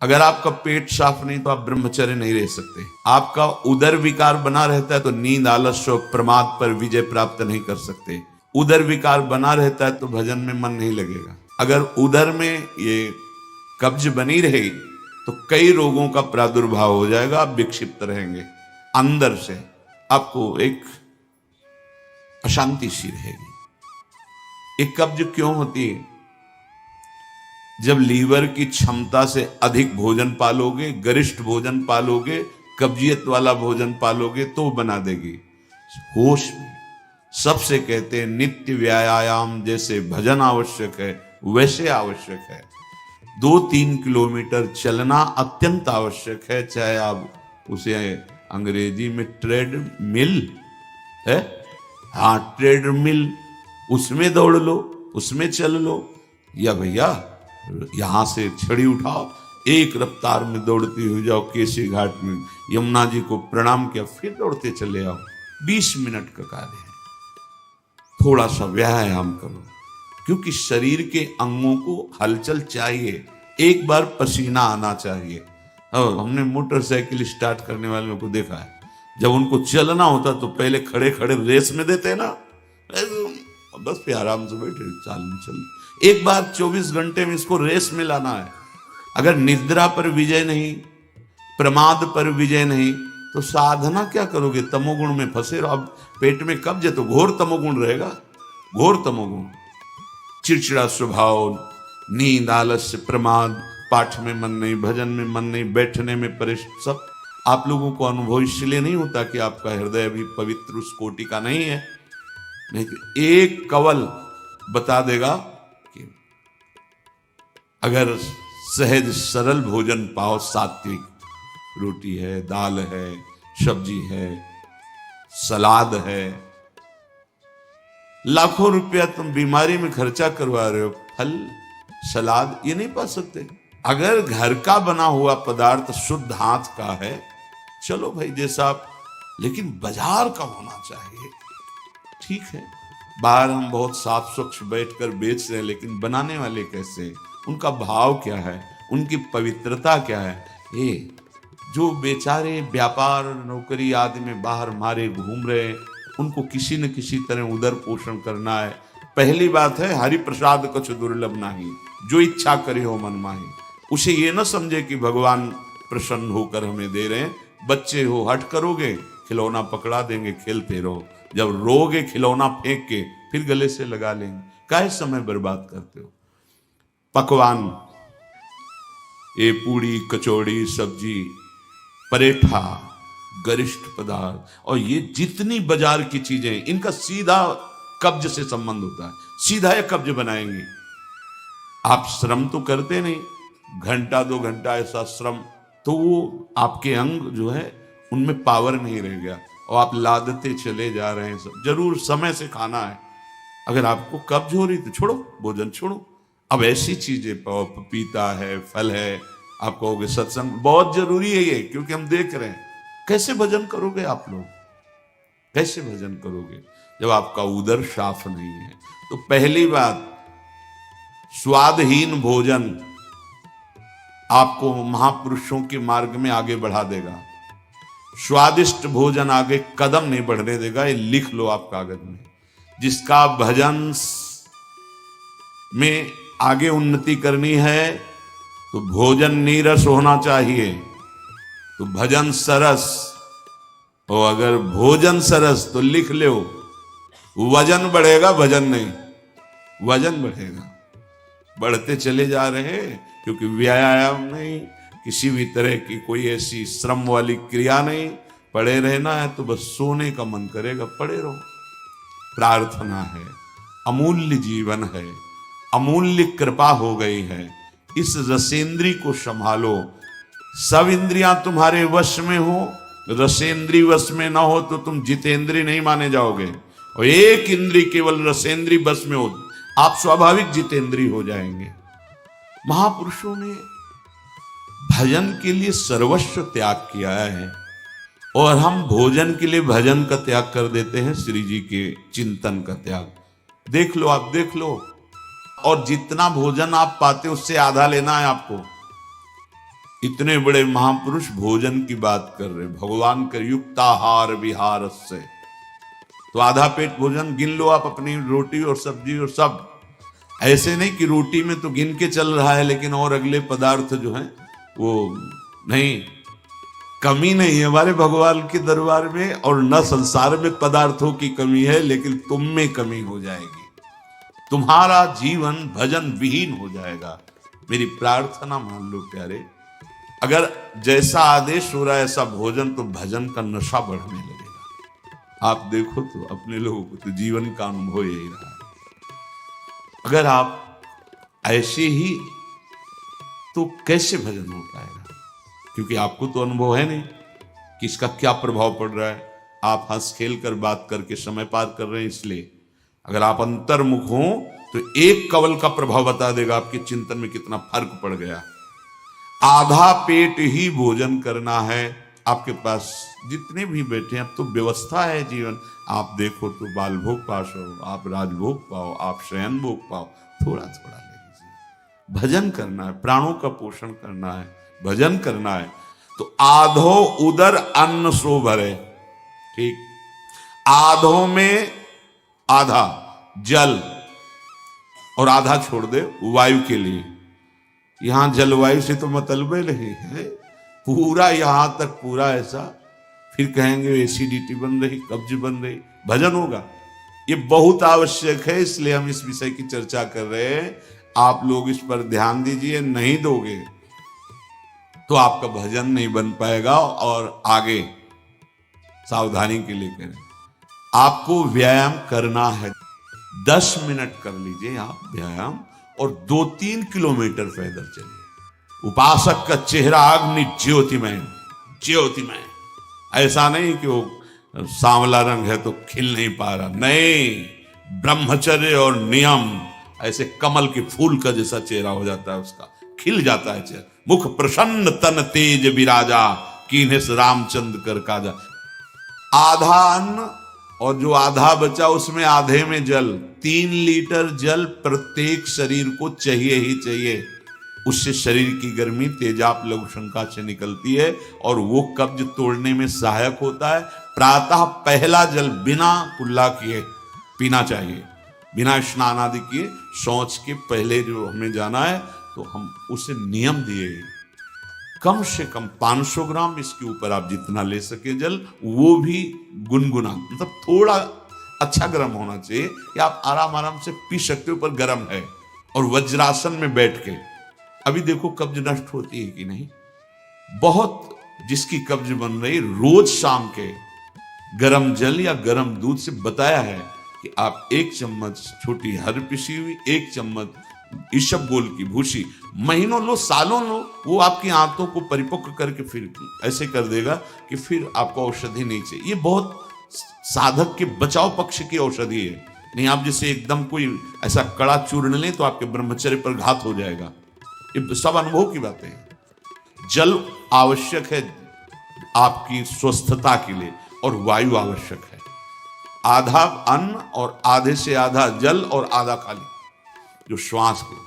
अगर आपका पेट साफ नहीं तो आप ब्रह्मचर्य नहीं रह सकते। आपका उदर विकार बना रहता है तो नींद, आलस, शोक, प्रमाद पर विजय प्राप्त नहीं कर सकते। उदर विकार बना रहता है तो भजन में मन नहीं लगेगा। अगर उदर में ये कब्ज बनी रही तो कई रोगों का प्रादुर्भाव हो जाएगा, आप विक्षिप्त रहेंगे, अंदर से आपको एक अशांति सी रहेगी। एक कब्ज क्यों होती है? जब लीवर की क्षमता से अधिक भोजन पालोगे, गरिष्ठ भोजन पालोगे, कब्जियत वाला भोजन पालोगे तो बना देगी। होश में सबसे कहते हैं नित्य व्यायाम जैसे भजन आवश्यक है वैसे आवश्यक है। 2-3 किलोमीटर चलना अत्यंत आवश्यक है, चाहे आप उसे अंग्रेजी में ट्रेड मिल है, हाँ ट्रेड मिल, उसमें दौड़ लो, उसमें चल लो, या भैया यहां से छड़ी उठाओ, एक रफ्तार में दौड़ती हुई जाओ केसी घाट में, यमुना जी को प्रणाम किया, फिर दौड़ते चले आओ। 20 मिनट का कार्य है। थोड़ा सा व्यायाम करो, क्योंकि शरीर के अंगों को हलचल चाहिए, एक बार पसीना आना चाहिए। हमने मोटरसाइकिल स्टार्ट करने वालों को देखा है, जब उनको चलना होता तो पहले खड़े खड़े रेस में देते ना, बस फिर आराम से बैठे चल। एक बार 24 घंटे में इसको रेस में लाना है। अगर निद्रा पर विजय नहीं, प्रमाद पर विजय नहीं, तो साधना क्या करोगे? तमोगुण में फंसे रहो। अब पेट में कब्ज है तो घोर तमोगुण रहेगा, घोर तमोगुण। चिड़चिड़ा स्वभाव, नींद, आलस्य, प्रमाद, पाठ में मन नहीं, भजन में मन नहीं, बैठने में परेशान, सब आप लोगों को अनुभव इसलिए नहीं होता कि आपका हृदय अभी पवित्र उस कोटि का नहीं है। नहीं तो एक कवल बता देगा कि अगर सहज सरल भोजन पाओ, सात्विक रोटी है, दाल है, सब्जी है, सलाद है, लाखों रुपया तुम बीमारी में खर्चा करवा रहे हो, फल सलाद ये नहीं पा सकते। अगर घर का बना हुआ पदार्थ शुद्ध हाथ का है, चलो भाई जैसा आप, लेकिन बाजार का होना चाहिए। ठीक है, बाहर हम बहुत साफ स्वच्छ बैठकर बेच रहे हैं, लेकिन बनाने वाले कैसे, उनका भाव क्या है, उनकी पवित्रता क्या है। ये जो बेचारे व्यापार नौकरी आदि में बाहर मारे घूम रहे हैं, उनको किसी न किसी तरह उदर पोषण करना है। पहली बात है हरि प्रसाद कुछ दुर्लभ नहीं, जो इच्छा करे हो मन माही। उसे ये न समझे कि भगवान प्रसन्न होकर हमें दे रहे हैं। बच्चे हो, हट करोगे खिलौना पकड़ा देंगे, खेलते रहो, जब रोगे खिलौना फेंक के फिर गले से लगा लेंगे। काहे समय बर्बाद करते हो? पकवान, ये पूड़ी, कचौड़ी, सब्जी, परेठा, गरिष्ठ पदार्थ, और ये जितनी बाजार की चीजें, इनका सीधा कब्ज से संबंध होता है। सीधा ये कब्ज बनाएंगे। आप श्रम तो करते नहीं, घंटा 2 घंटा ऐसा श्रम, तो वो आपके अंग जो है उनमें पावर नहीं रह गया और आप लादते चले जा रहे हैं। सब जरूर समय से खाना है। अगर आपको कब्ज हो रही तो छोड़ो, भोजन छोड़ो। अब ऐसी चीजें पाओ, पपीता है, फल है, आप कहोगे सत्संग बहुत जरूरी है ये, क्योंकि हम देख रहे हैं। कैसे भजन करोगे आप लोग? कैसे भजन करोगे जब आपका उदर साफ नहीं है? तो पहली बात, स्वादहीन भोजन आपको महापुरुषों के मार्ग में आगे बढ़ा देगा। स्वादिष्ट भोजन आगे कदम नहीं बढ़ने देगा। ये लिख लो आप कागज में। जिसका भजन में आगे उन्नति करनी है तो भोजन नीरस होना चाहिए, तो भजन सरस। और अगर भोजन सरस तो लिख लो, वजन बढ़ेगा, भजन नहीं, वजन बढ़ेगा। बढ़ते चले जा रहे हैं, क्योंकि व्यायाम नहीं, किसी भी तरह की कोई ऐसी श्रम वाली क्रिया नहीं। पड़े रहना है तो बस सोने का मन करेगा, पड़े रहो। प्रार्थना है, अमूल्य जीवन है, अमूल्य कृपा हो गई है। इस रसेंद्री को संभालो। सब इंद्रियां तुम्हारे वश में हो, रसेंद्री वश में ना हो तो तुम जितेंद्री नहीं माने जाओगे। और एक इंद्री केवल रसेंद्री वश में हो, आप स्वाभाविक जितेंद्री हो जाएंगे। महापुरुषों ने भजन के लिए सर्वस्व त्याग किया है, और हम भोजन के लिए भजन का त्याग कर देते हैं, श्री जी के चिंतन का त्याग। देख लो, आप देख लो। और जितना भोजन आप पाते उससे आधा लेना है आपको। इतने बड़े महापुरुष भोजन की बात कर रहे, भगवान कर युक्ताहार विहार से, तो आधा पेट भोजन गिन लो आप, अपनी रोटी और सब्जी और सब। ऐसे नहीं कि रोटी में तो गिन के चल रहा है लेकिन और अगले पदार्थ जो हैं वो नहीं। कमी नहीं है हमारे भगवान के दरबार में, और न संसार में पदार्थों की कमी है, लेकिन तुम में कमी हो जाएगी, तुम्हारा जीवन भजन विहीन हो जाएगा। मेरी प्रार्थना मान लो प्यारे, अगर जैसा आदेश हो रहा है ऐसा भोजन, तो भजन का नशा बढ़ने लगेगा। आप देखो तो अपने लोगों को तो जीवन का अनुभव यही रहा है। अगर आप ऐसे ही, तो कैसे भजन हो पाएगा? क्योंकि आपको तो अनुभव है नहीं कि इसका क्या प्रभाव पड़ रहा है। आप हंस खेल कर बात करके समय पार कर रहे हैं, इसलिए अगर आप अंतर्मुख हो तो एक कवल का प्रभाव बता देगा आपके चिंतन में कितना फर्क पड़ गया। आधा पेट ही भोजन करना है। आपके पास जितने भी बैठे हैं, अब तो व्यवस्था है जीवन, आप देखो तो बाल भोग पास हो, आप राजभोग पाओ, आप शयन भोग पाओ, थोड़ा थोड़ा ले लीजिए। भजन करना है, प्राणों का पोषण करना है, भजन करना है। तो आधो उदर अन्न सो भरे, ठीक, आधो में आधा जल और आधा छोड़ दे वायु के लिए। यहां जलवायु से तो मतलब नहीं है, पूरा यहां तक पूरा ऐसा, फिर कहेंगे एसिडिटी बन रही, कब्ज बन रही, भजन होगा। ये बहुत आवश्यक है, इसलिए हम इस विषय की चर्चा कर रहे हैं। आप लोग इस पर ध्यान दीजिए, नहीं दोगे तो आपका भजन नहीं बन पाएगा। और आगे सावधानी के लिए करें, आपको व्यायाम करना है, 10 मिनट कर लीजिए आप व्यायाम, और 2-3 किलोमीटर पैदल चलिए। उपासक का चेहरा अग्नि ज्योतिमय, ज्योतिमय। ऐसा नहीं कि वो सांवला रंग है तो खिल नहीं पा रहा, नहीं, ब्रह्मचर्य और नियम, ऐसे कमल के फूल का जैसा चेहरा हो जाता है, उसका खिल जाता है चेहरा। मुख प्रसन्न तन तेज विराजा, कीन्हे रामचंद्र कर काजा। आधा अन्न और जो आधा बचा उसमें आधे में जल, 3 लीटर जल प्रत्येक शरीर को चाहिए ही चाहिए। उससे शरीर की गर्मी तेजाब लघु शंका से निकलती है और वो कब्ज तोड़ने में सहायक होता है। प्रातः पहला जल बिना कुल्ला किए पीना चाहिए, बिना स्नान आदि किए, शौच के पहले जो हमें जाना है, तो हम उसे नियम दिए कम से कम 500 ग्राम, इसके ऊपर आप जितना ले सके जल, वो भी गुनगुना, मतलब थोड़ा अच्छा गर्म होना चाहिए कि आप आराम आराम से पी सकते हो, पर गर्म है। और वज्रासन में बैठ के, अभी देखो कब्ज नष्ट होती है कि नहीं, बहुत जिसकी कब्ज बन रही, रोज शाम के गर्म जल या गर्म दूध से बताया है कि आप 1 चम्मच छोटी हर पिसी हुई, 1 चम्मच ईशबगोल की भूसी महीनों लो, सालों लो, वो आपकी आंतों को परिपक्व करके फिर ऐसे कर देगा कि फिर आपको औषधि नहीं चाहिए। ये बहुत साधक के बचाव पक्ष की औषधि है। नहीं आप जैसे एकदम कोई ऐसा कड़ा चूर्ण लें तो आपके ब्रह्मचर्य पर घात हो जाएगा। ये सब अनुभव की बातें हैं। जल आवश्यक है आपकी स्वस्थता के लिए, और वायु आवश्यक है। आधा अन्न और आधे से आधा जल और आधा खाली जो श्वास के।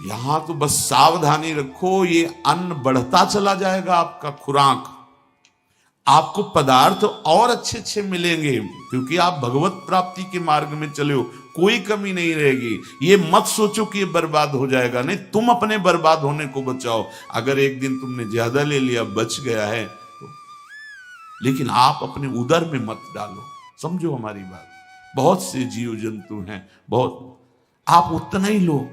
यहां तो बस सावधानी रखो, ये अन्न बढ़ता चला जाएगा आपका खुराक, आपको पदार्थ और अच्छे अच्छे मिलेंगे, क्योंकि आप भगवत प्राप्ति के मार्ग में चले हो, कोई कमी नहीं रहेगी। ये मत सोचो कि ये बर्बाद हो जाएगा, नहीं, तुम अपने बर्बाद होने को बचाओ। अगर एक दिन तुमने ज्यादा ले लिया, बच गया है तो, लेकिन आप अपने उदर में मत डालो, समझो हमारी बात। बहुत से जीव जंतु हैं, बहुत, आप उतना ही लो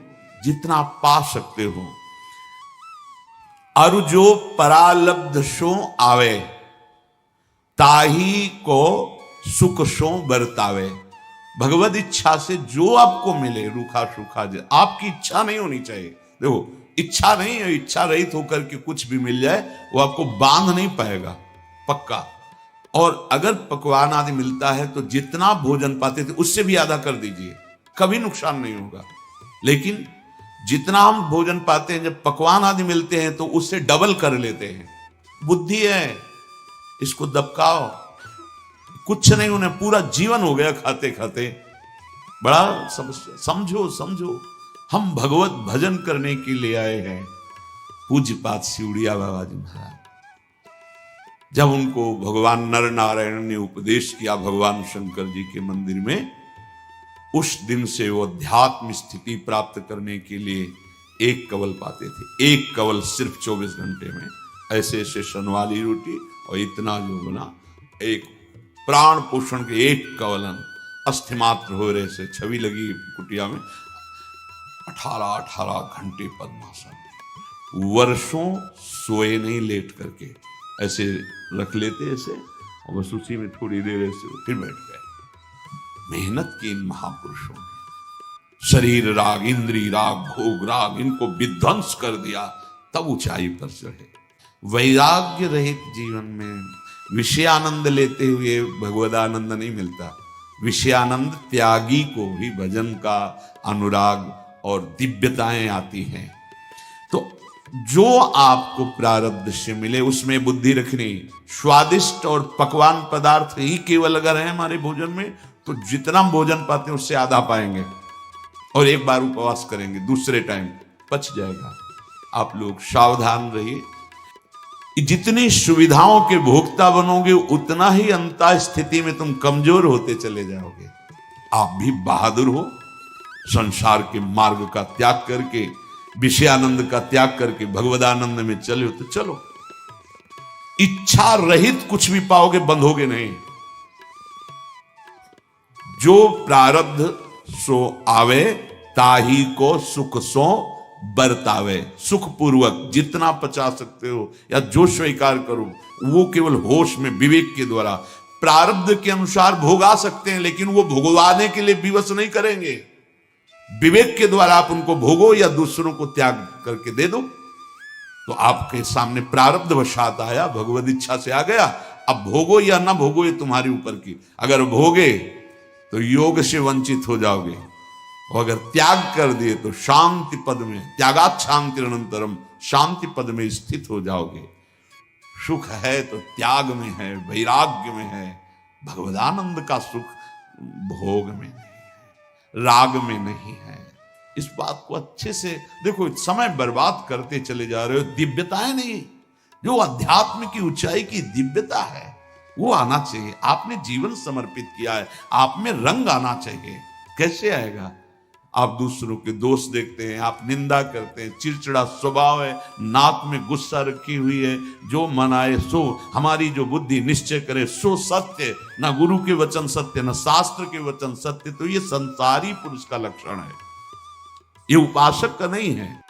जितना आप पा सकते हो। अरु जो परालब्ध शो आवे, ताही को सुख शो बरतावे। भगवत इच्छा से जो आपको मिले, रूखा सूखा, आपकी इच्छा नहीं होनी चाहिए। देखो इच्छा नहीं है, इच्छा रहित होकर के कुछ भी मिल जाए वो आपको बांध नहीं पाएगा, पक्का। और अगर पकवान आदि मिलता है तो जितना भोजन पाते थे उससे भी आधा कर दीजिए, कभी नुकसान नहीं होगा। लेकिन जितना हम भोजन पाते हैं, जब पकवान आदि मिलते हैं तो उससे डबल कर लेते हैं। बुद्धि है, इसको दबकाओ, कुछ नहीं, उन्हें पूरा जीवन हो गया खाते खाते। बड़ा समझो समझो, हम भगवत भजन करने के लिए आए हैं, पूज्यपाद सिउड़िया बाबा जी महाराज, जब उनको भगवान नर नारायण ने उपदेश किया भगवान शंकर जी के मंदिर में, उस दिन से वो अध्यात्म स्थिति प्राप्त करने के लिए एक कवल पाते थे। एक कवल सिर्फ 24 घंटे में, ऐसे ऐसे सन वाली रोटी और इतना जो बना, एक प्राण पोषण के एक कवलन अस्थिमात्र हो रहे से छवि लगी कुटिया में, 18 घंटे पद्मासन, वर्षों सोए नहीं, लेट करके ऐसे रख लेते ऐसे, और बस उसी में थोड़ी देर ऐसे फिर बैठ गए। मेहनत की इन महापुरुषों ने शरीर राग, इंद्री राग, भोग राग, इनको विध्वंस कर दिया, तब ऊंचाई पर चढ़े। वैराग्य रहित जीवन में विषयानंद लेते हुए भगवदानंद नहीं मिलता। विषयानंद त्यागी को भी भजन का अनुराग और दिव्यताएं आती हैं। तो जो आपको प्रारब्ध से मिले उसमें बुद्धि रखनी। स्वादिष्ट और पकवान पदार्थ ही केवल अगर है हमारे भोजन में, तो जितना भोजन पाते हैं उससे आधा पाएंगे, और एक बार उपवास करेंगे, दूसरे टाइम पच जाएगा। आप लोग सावधान रहिए। जितनी सुविधाओं के भोक्ता बनोगे उतना ही अंतः स्थिति में तुम कमजोर होते चले जाओगे। आप भी बहादुर हो, संसार के मार्ग का त्याग करके, विषयानंद का त्याग करके भगवदानंद में चले हो तो चलो। इच्छा रहित कुछ भी पाओगे, बंधोगे नहीं। जो प्रारब्ध सो आवे, ताही को सुख सो बरतावे। सुख पूर्वक जितना पचा सकते हो या जो स्वीकार करो, वो केवल होश में विवेक के द्वारा प्रारब्ध के अनुसार भोगा सकते हैं, लेकिन वो भोगवाने के लिए विवश नहीं करेंगे। विवेक के द्वारा आप उनको भोगो या दूसरों को त्याग करके दे दो। तो आपके सामने प्रारब्ध वशात आया, भगवद इच्छा से आ गया, अब भोगो या ना भोगो ये तुम्हारे ऊपर की। अगर भोगे तो योग से वंचित हो जाओगे, और अगर त्याग कर दिए तो शांति पद में, त्यागात शांति अनंतरम, शांति पद में स्थित हो जाओगे। सुख है तो त्याग में है, वैराग्य में है। भगवदानंद का सुख भोग में नहीं है, राग में नहीं है। इस बात को अच्छे से देखो। समय बर्बाद करते चले जा रहे हो। दिव्यताएं नहीं, जो अध्यात्म की ऊंचाई की दिव्यता है वो आना चाहिए। आपने जीवन समर्पित किया है, आप में रंग आना चाहिए। कैसे आएगा? आप दूसरों के दोष देखते हैं, आप निंदा करते हैं, चिड़चिड़ा स्वभाव है, नाक में गुस्सा रखी हुई है। जो मनाए सो, हमारी जो बुद्धि निश्चय करे सो सत्य। ना गुरु के वचन सत्य, ना शास्त्र के वचन सत्य। तो ये संसारी पुरुष का लक्षण है, ये उपासक का नहीं है।